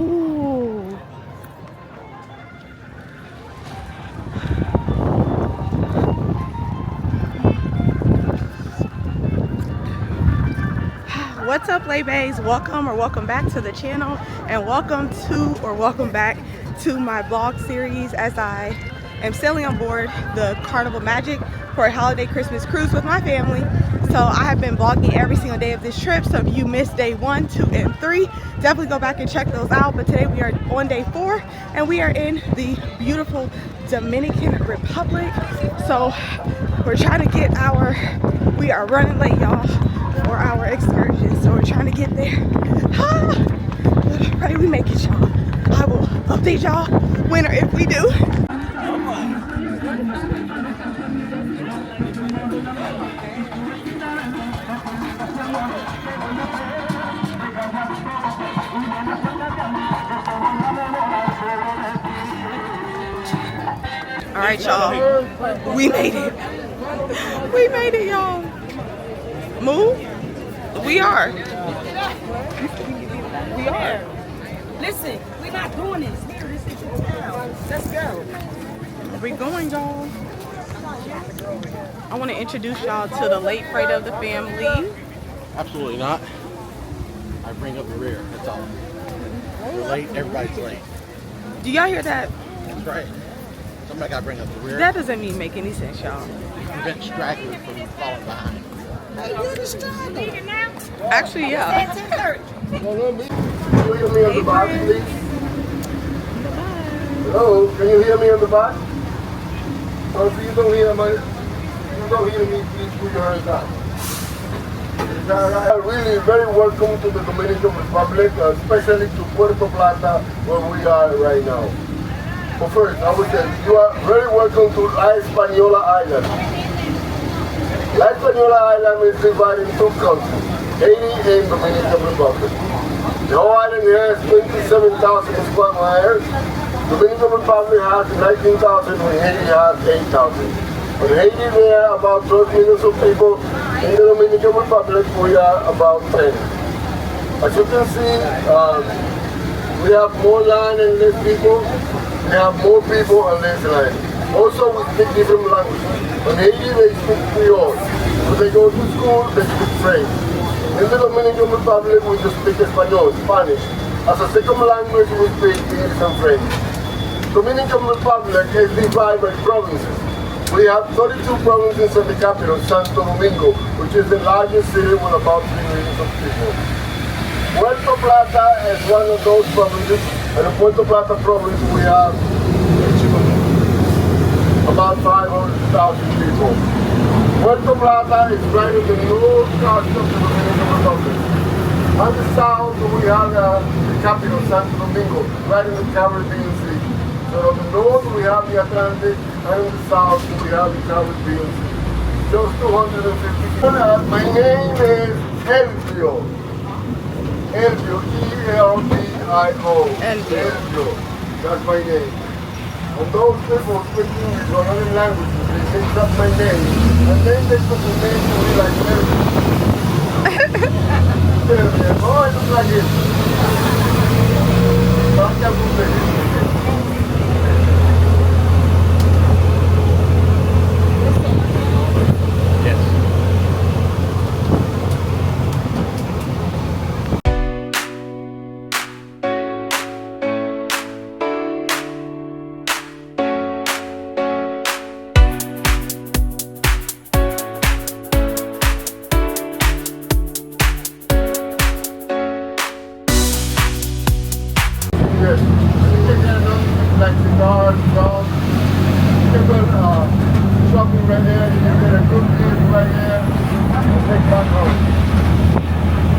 Ooh. What's up, Baes? Welcome back to the channel, and welcome back to my vlog series as I am sailing on board the Carnival Magic for a holiday Christmas cruise with my family. So I have been vlogging every single day of this trip, so if you missed day 1, 2, and 3, definitely go back and check those out. But today we are on day 4 and we are in the beautiful Dominican Republic. So we're trying to get we are running late, y'all, for our excursion, so we're trying to get there. Pray we make it, y'all. I will update y'all when or if we do. All right, y'all, we made it. We made it, y'all. Move. We are. Listen, we're not doing this. Here, this is the town. Let's go. We're going, y'all. I want to introduce y'all to the late freight of the family. Absolutely not. I bring up the rear, that's all. We're late, everybody's late. Do y'all hear that? That's right. Somebody got to bring up the rear. That doesn't even make any sense, y'all. Prevent stragglers from falling behind. Actually, yeah. Can you hear me on the box, please? Hello, can you hear me on the box? Oh, so you don't hear me, please put your hands up. Is that right? Really very welcome to the Dominican Republic, especially to Puerto Plata, where we are right now. But first, I would say you are very welcome to La Española Island. La Española Island is divided in 2 countries, Haiti and Dominican Republic. The whole island has 27,000 square miles. Dominican Republic has 19,000 and Haiti has 8,000. In Haiti there are about 12 million people. In the Dominican Republic we are about 10. As you can see, we have more land and less people. We have more people and less land. Also we speak different languages. In Haiti they speak Creole. When they go to school they speak French. In the Dominican Republic, we just speak Espanol, Spanish. As a second language, we speak English and French. Dominican Republic is divided by provinces. We have 32 provinces in the capital, Santo Domingo, which is the largest city with about 3 million people. Puerto Plata is one of those provinces, and in Puerto Plata province we have about 500,000 people. Puerto Plata is right in the north coast of the Dominican Republic. On the south, we have the capital, Santo Domingo, right in the Caribbean Sea. So on the north, we have the Atlantic, and on the south, we have the Caribbean Sea. Just 250 kilometers. My name is Elvio. Elvio, E-L-V-I-O. Elvio. That's my name. And those people speak English or other languages, they mix up my name, and then they put the name to me like Elvio. Elvio. Oh, I look like it. Don't have to say it. Yes. You can get enough, like cigars, dogs. You can go shopping right here. You can get a good deal right here and take back home.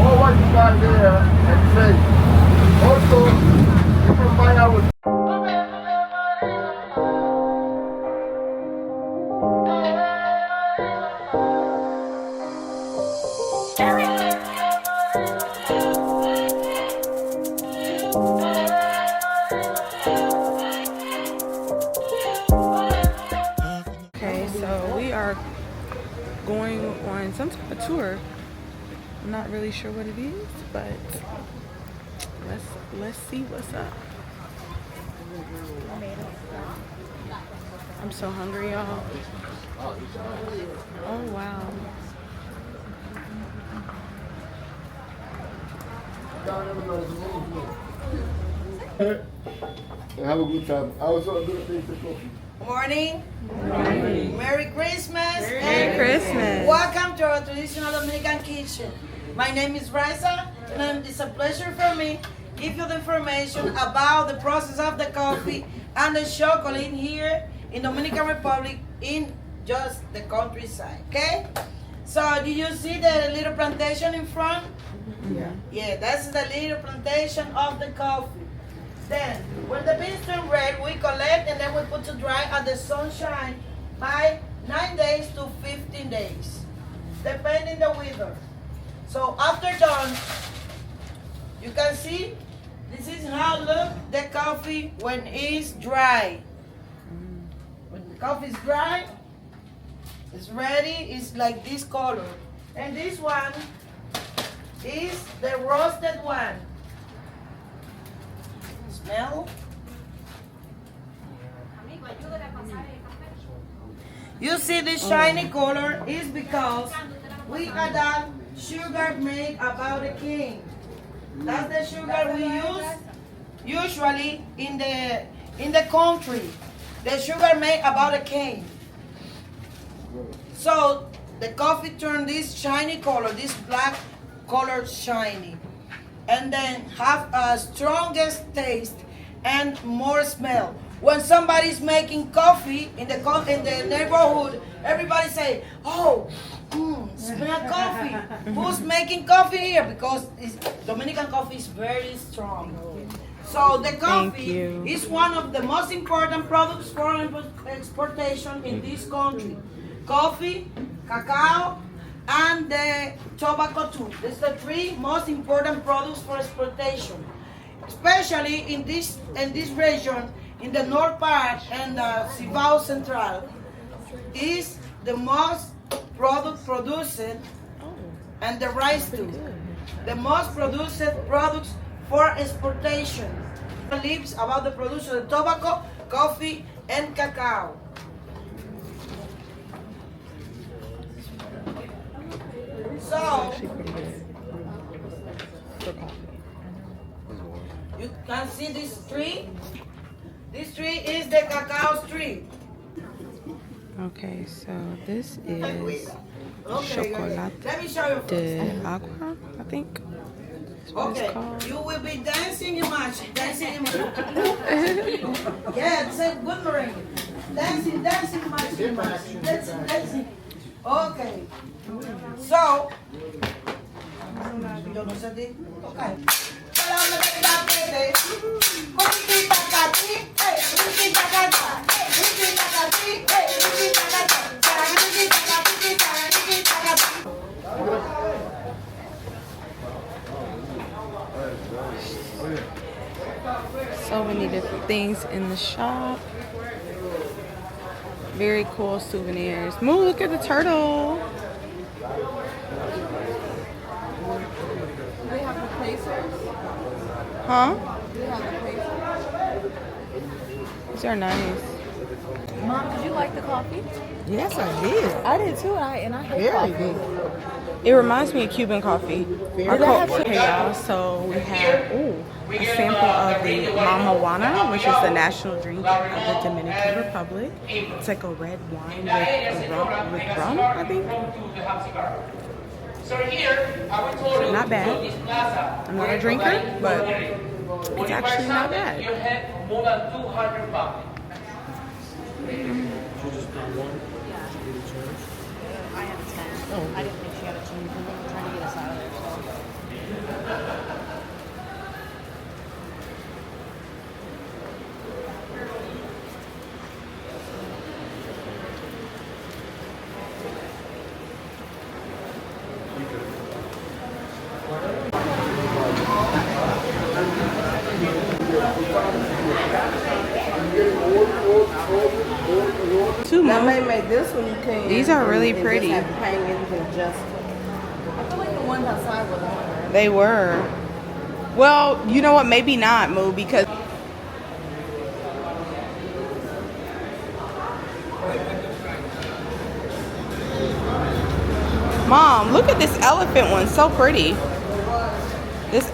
Or what you got there and say. Also, you can find out what going on some type of tour. I'm not really sure what it is, but Let's see what's up. I'm so hungry, y'all. Oh wow. Have a good time. I was going to taste the coffee. Morning. Merry Christmas. Merry Christmas. Welcome to our traditional Dominican kitchen. My name is Raisa, and it's a pleasure for me to give you the information about the process of the coffee and the chocolate here in Dominican Republic in just the countryside, okay? So do you see the little plantation in front? Yeah, that's the little plantation of the coffee. Then, when the beans turn red, we collect and then we put to dry at the sunshine by 9 days to 15 days, depending the weather. So after done, you can see this is how look the coffee when it's dry. When the coffee is dry, it's ready. It's like this color, and this one is the roasted one. Smell. You see this shiny color is because we add sugar made about a cane. That's the sugar we use usually in the country. The sugar made about a cane. So the coffee turned this shiny color, this black color shiny, and then have a strongest taste and more smell. When somebody's making coffee in the neighborhood, everybody say, "Oh, smell coffee." Who's making coffee here? Because Dominican coffee is very strong. So the coffee is one of the most important products for exportation in this country. Coffee, cacao, and the tobacco too. These are the three most important products for exportation, especially in this region, in the north part and the Cibao Central, is the most product produced, and the rice too. The most produced products for exportation. Leaves about the production of tobacco, coffee, and cacao. So, you can see this tree. This tree is the cacao tree. Okay, so this is Okay, chocolate let me show you de first. agua, I think. That's what it's Okay, called. you will be dancing in match. Yeah, it's a good merengue. Dancing, matching. Dancing. Okay. So, yo no sé ti. Okay. So many different things in the shop. Very cool souvenirs. Moo, look at the turtle. They have replacers. Huh? They have replacers. These are nice. Mom, did you like the coffee? Yes, I did. I did too, and I hate Very coffee. good. It reminds me of Cuban coffee. Okay, y'all. So we have a sample of the Mama Juana, which is the national drink of the Dominican Republic. It's like a red wine with rum, I think. So not bad. I'm not a drinker, but it's actually not bad. I have a 10. I didn't think she had a 10 because we were trying to get us out of there. Two Now, more. make this one you can. These are really and pretty. Just have hangings and just. I feel like the ones outside were longer. They were. Well, you know what? Maybe not, Moo, because Mom, look at this elephant one. So pretty. This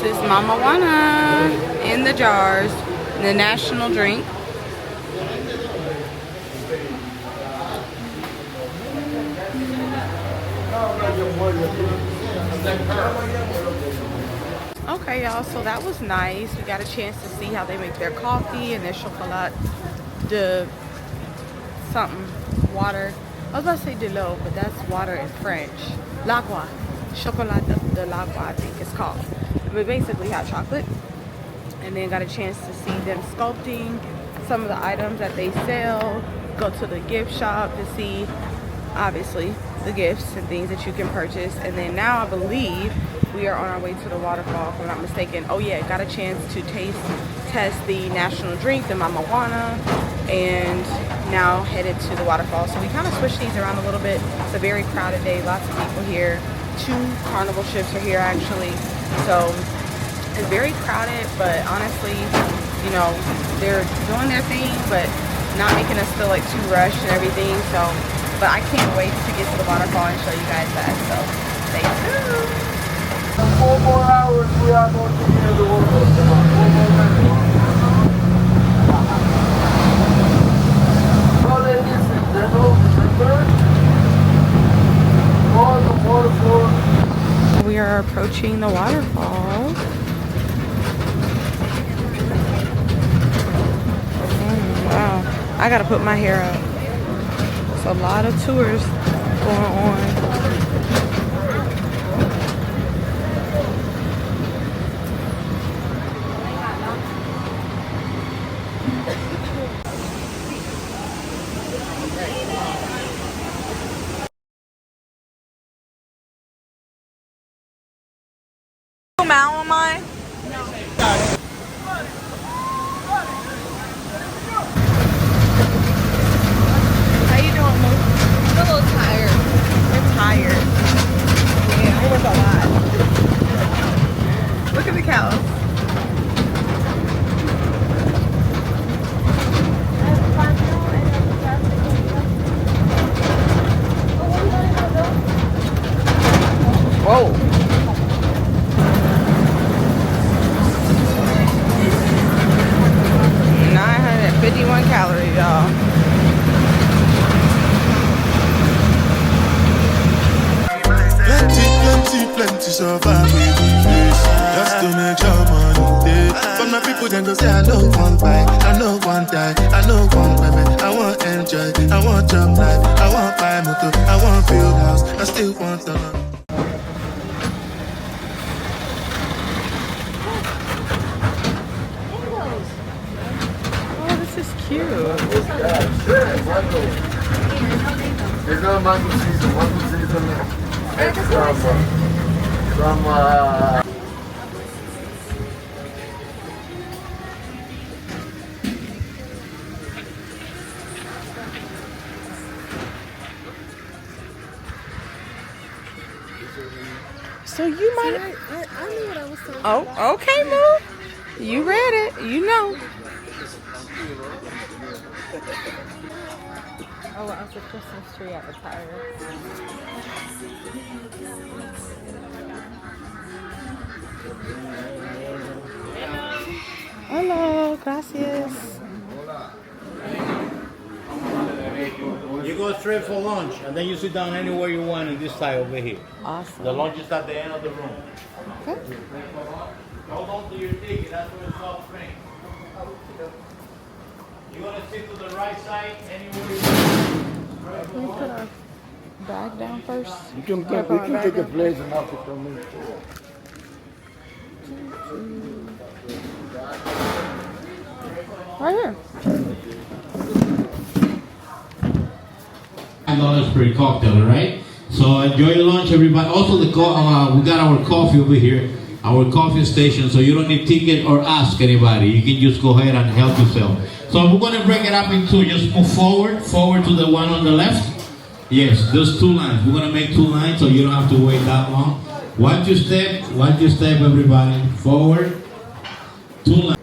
is Mama Juana in the jars, the national drink. Okay, y'all, so that was nice. We got a chance to see how they make their coffee and their chocolat de something, water. I was about to say de l'eau, but that's water in French. L'agua. Chocolat de l'agua, I think it's called. But basically hot chocolate. And then got a chance to see them sculpting some of the items that they sell. Go to the gift shop to see, obviously, the gifts and things that you can purchase. And then now I believe we are on our way to the waterfall, if I'm not mistaken. Oh yeah, got a chance to test the national drink, the Mama Juana, and now headed to the waterfall. So we kind of switched these around a little bit. It's a very crowded day, lots of people here. 2 carnival ships are here actually. So it's very crowded, but honestly, you know, they're doing their thing, but not making us feel like too rushed and everything. So, but I can't wait to get to the waterfall and show you guys that. So stay tuned. 4 more hours we are going to be in the water. 4 more minutes. Well, ladies and gentlemen, remember, on the waterfall. We are approaching the waterfall. Wow, I gotta put my hair up. There's a lot of tours going on. Out on mine? How you doing, Mo? I'm a little tired. We're tired. Yeah, it was a lot. Look at the cows. Whoa. 51 calories, y'all. Plenty survive with the face. Just to make your money day. But my people then go say I know one buy, I know one die, I know one women. I want enjoy, I want job life, I want buy motor, I want build house, I still want the land. Cute. It's not mango season. Mango season. It's So you might. I knew what I was talking Oh, okay, Moo. You read it. You know. Oh, that was the Christmas tree at the Pirates. Hello, gracias. You go straight for lunch, and then you sit down anywhere you want in this side over here. Awesome. The lunch is at the end of the room. Okay. Hold on to your ticket, that's where it's all frame. You want to sit to the right side, anywhere you want. Can we put our bag down first? You can take a place and have to come in. Right here. $5 per cocktail, right? So enjoy your lunch, everybody. Also, we got our coffee over here, our coffee station. So you don't need ticket or ask anybody. You can just go ahead and help yourself. So we're gonna break it up in 2. Just move forward to the one on the left. Yes, there's 2 lines. We're gonna make 2 lines, so you don't have to wait that long. One two step, everybody. Forward. Two lines.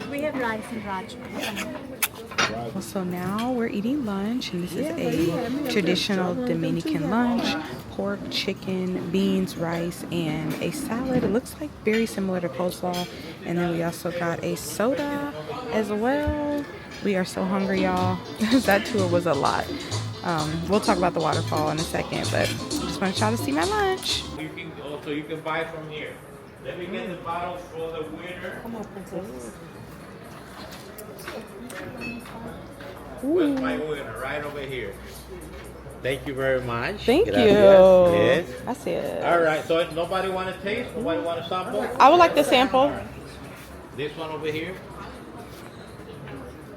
We have rice and Raj. Well, so now we're eating lunch, and this is a traditional Dominican lunch: pork, chicken, beans, rice, and a salad. It looks like very similar to coleslaw. And then we also got a soda as well. We are so hungry, y'all. That tour was a lot. We'll talk about the waterfall in a second, but I just want y'all to see my lunch. You can buy from here. Let me get the bottles for the winner. Come on, princess. Where's my winner? Right over here. Thank you very much. Thank you. Yes. I see it. All right. So nobody want to taste? Nobody want to sample? I would like the sample. This one over here.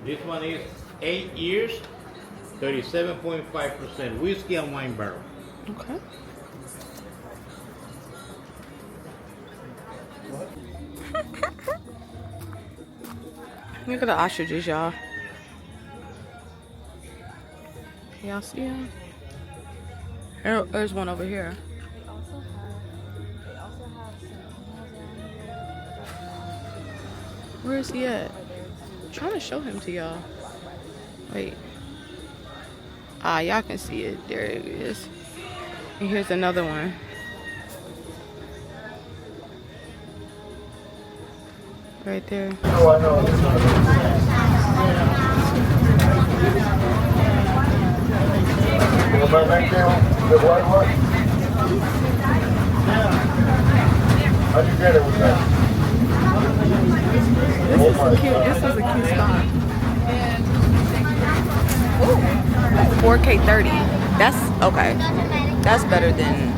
This one is 8 years, 37.5% whiskey and wine barrel. Okay. Look at the ostriches, y'all. Y'all see him? There's one over here. Where is he at? I'm trying to show him to y'all. Wait. Ah, y'all can see it. There it is. And here's another one. Right there. Oh, I know. The white one? How'd you get it with that? This is a cute spot. 4K 30. That's okay. That's better than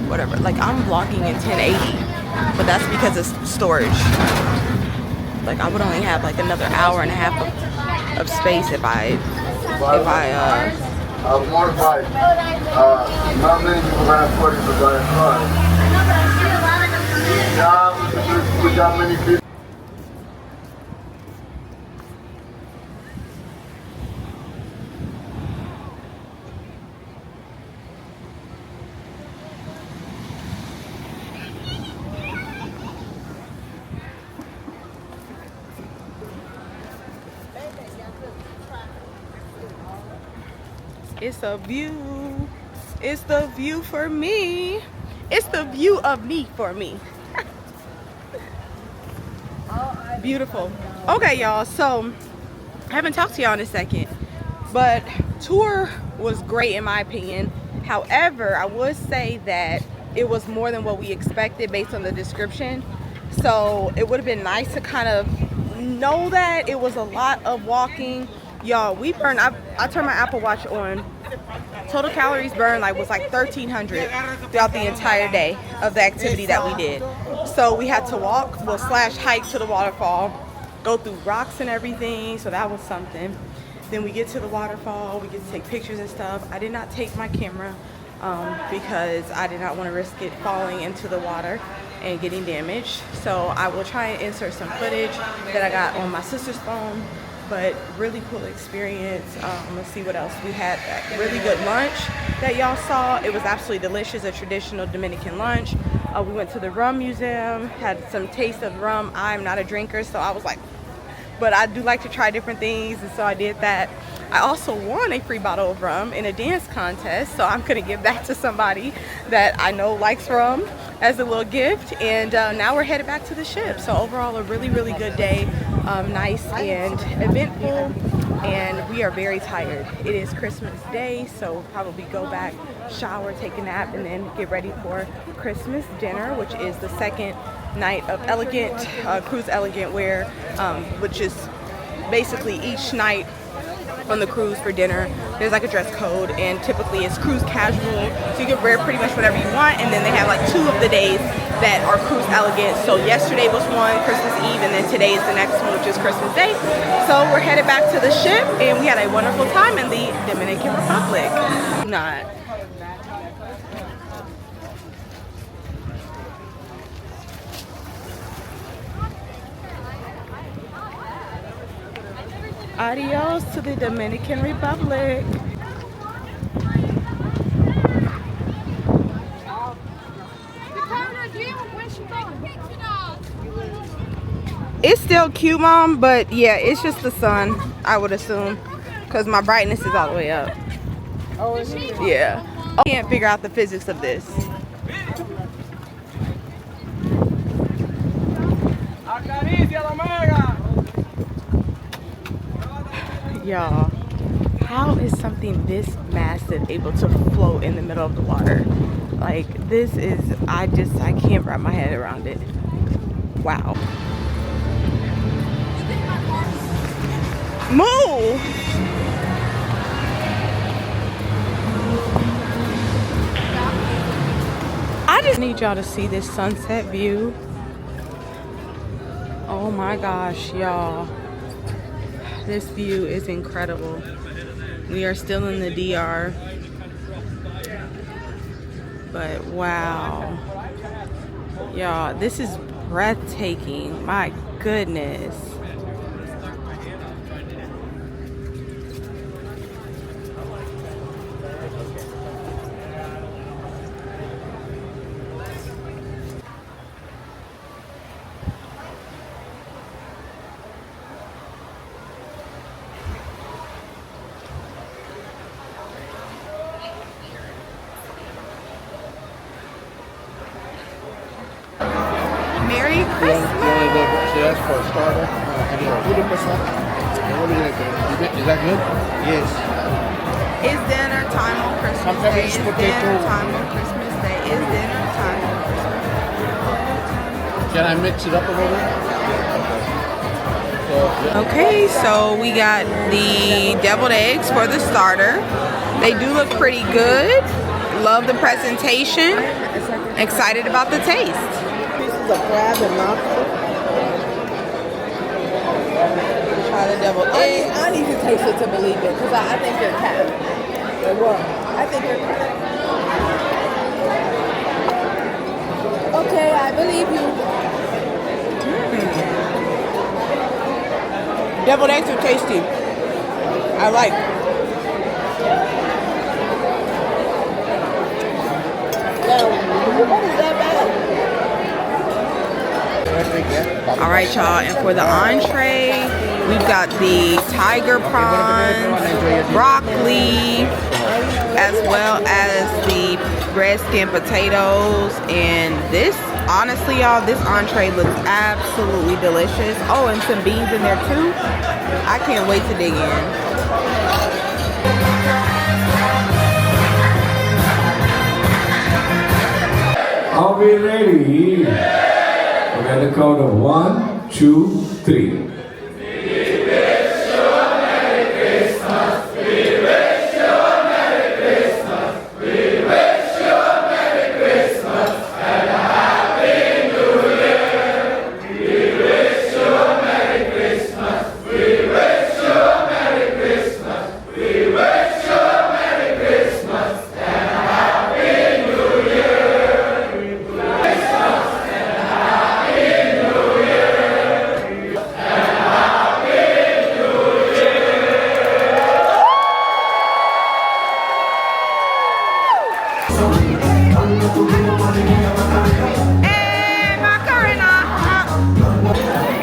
whatever. Like I'm vlogging in 1080, but that's because of storage. Like I would only have like another hour and a half of space if I modified. Not many people have 40 to buy a car. Yeah, we got many people. It's a view. It's the view for me. It's the view of me for me. Beautiful. Okay, y'all. So I haven't talked to y'all in a second, but tour was great in my opinion. However, I would say that it was more than what we expected based on the description. So it would have been nice to kind of know that it was a lot of walking. Y'all, we burned, I turned my Apple Watch on. Total calories burned was like 1,300 throughout the entire day of the activity that we did. So we had to walk, slash hike to the waterfall, go through rocks and everything. So that was something. Then we get to the waterfall, we get to take pictures and stuff. I did not take my camera because I did not want to risk it falling into the water and getting damaged. So I will try and insert some footage that I got on my sister's phone. But really cool experience. Let's see what else. We had a really good lunch that y'all saw. It was absolutely delicious, a traditional Dominican lunch. We went to the rum museum, had some taste of rum. I'm not a drinker, so I was like, but I do like to try different things, and so I did that. I also won a free bottle of rum in a dance contest, so I'm gonna give that to somebody that I know likes rum as a little gift. And now we're headed back to the ship. So overall, a really, really good day. Nice and eventful, and we are very tired. It is Christmas Day, so we'll probably go back, shower, take a nap, and then get ready for Christmas dinner, which is the second night of Elegant, Cruise Elegant wear, which is basically each night on the cruise for dinner there's like a dress code, and typically it's cruise casual, so you can wear pretty much whatever you want. And then they have like 2 of the days that are cruise elegant. So yesterday was one, Christmas Eve, and then today is the next one, which is Christmas Day. So we're headed back to the ship, and we had a wonderful time in the Dominican Republic. Not. Adios to the Dominican Republic. so cute, Mom, but yeah, it's just the sun, I would assume, because my brightness is all the way up. Oh, is it? Yeah. I can't figure out the physics of this. Y'all, how is something this massive able to float in the middle of the water? Like, this is, I can't wrap my head around it. Wow. Move! I just need y'all to see this sunset view. Oh my gosh, y'all. This view is incredible. We are still in the DR. But wow. Y'all, this is breathtaking. My goodness. Merry Christmas. She asked for a starter. And you're 40%. What do you think? Is that good? Yes. It's dinner time on Christmas Day. It's dinner time on Christmas Day. It's dinner time on Christmas Day. Can I mix it up a little bit? Okay, so we got the deviled eggs for the starter. They do look pretty good. Love the presentation. Excited about the taste. Pieces of crab and lobster. Try the deviled eggs. I need to taste it to believe it, because I think they're crab. They were. I think they're crab. Okay, I believe you. Deviled eggs are tasty. I like. What is that bad? All right, y'all, and for the entree, we've got the tiger prawns, broccoli, as well as the red skin potatoes. And this, honestly, y'all, this entree looks absolutely delicious. Oh, and some beans in there too. I can't wait to dig in. Are we ready? We're at the count of 1, 2, 3.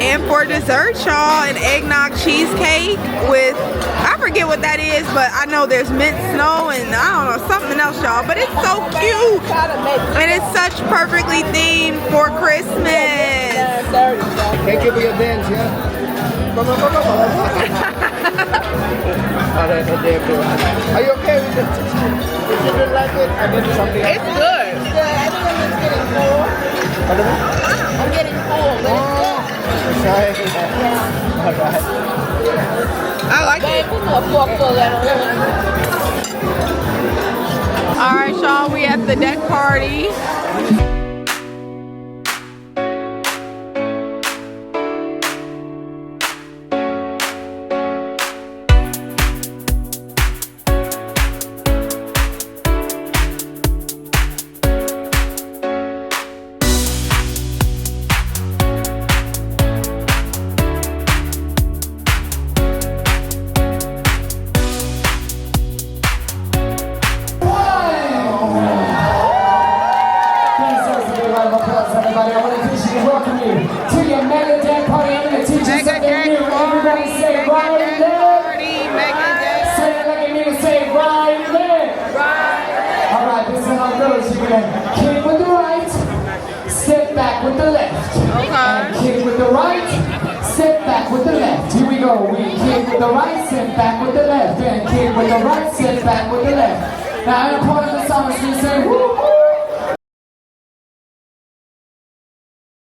And for dessert, y'all, an eggnog cheesecake with, I forget what that is, but I know there's mint snow and I don't know, something else, y'all. But it's so cute. And it's such perfectly themed for Christmas. Thank you for your dance, yeah? Are you okay with it? Did you didn't like it? I did something else. It's good. Everyone's getting full. I'm getting full, but it's good. Sorry. Yeah. All right. I like it. Put a fork full of All right, y'all, we at the deck party. Megan right Day leg. party, Megan Day. Say it like you mean to say right leg. Alright, this is how it goes. You're gonna kick with the right, step back with the left. And kick with the right, step back with the left. Here we go. We kick with the right, step back with the left. And kick with the right, step back with the left. Now I'm part of the song, so you say woo.